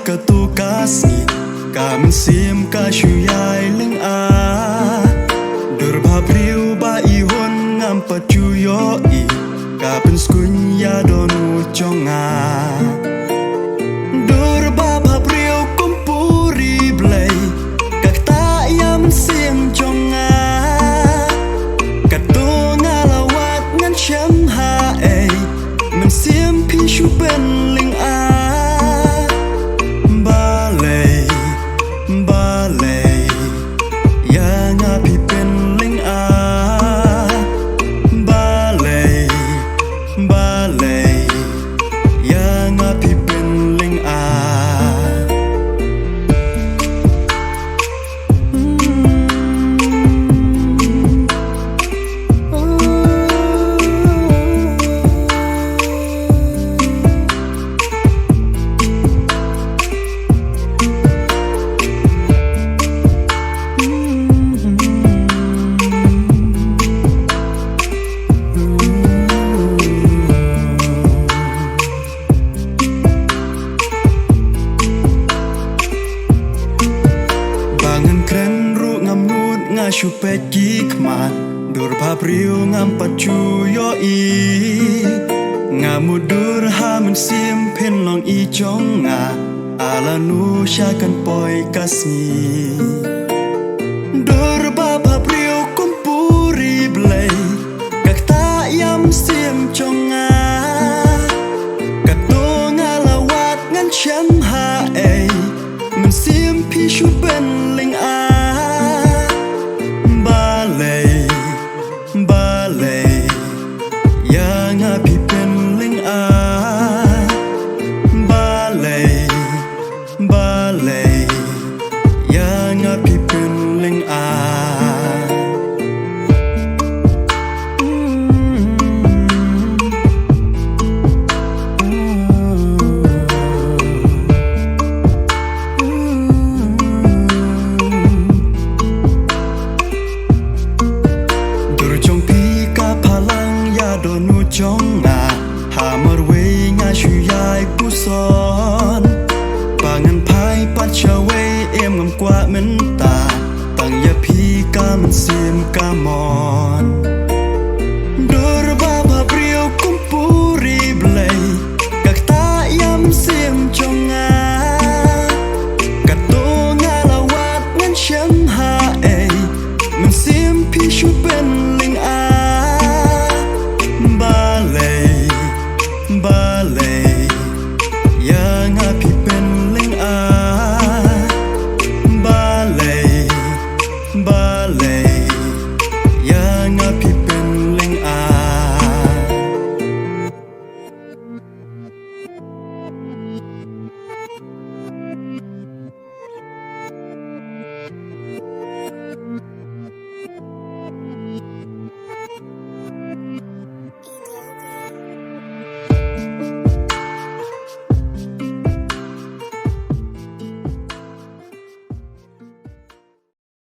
ka tu kasih Kami sim ka syuyai leng a Durba priu ba ihon ngam pacuyo i Kapen skunya donu conga Durba ba priu kumpuri blay Kak ta ya men sim conga Katu ngalawat ngan syam ha ay Men sim pi shu ben ling a Syupet gikmat Durba priu ngam pacu yo i Ngamudur ha men sim pen long i jonga Ala nu syakan poi kasni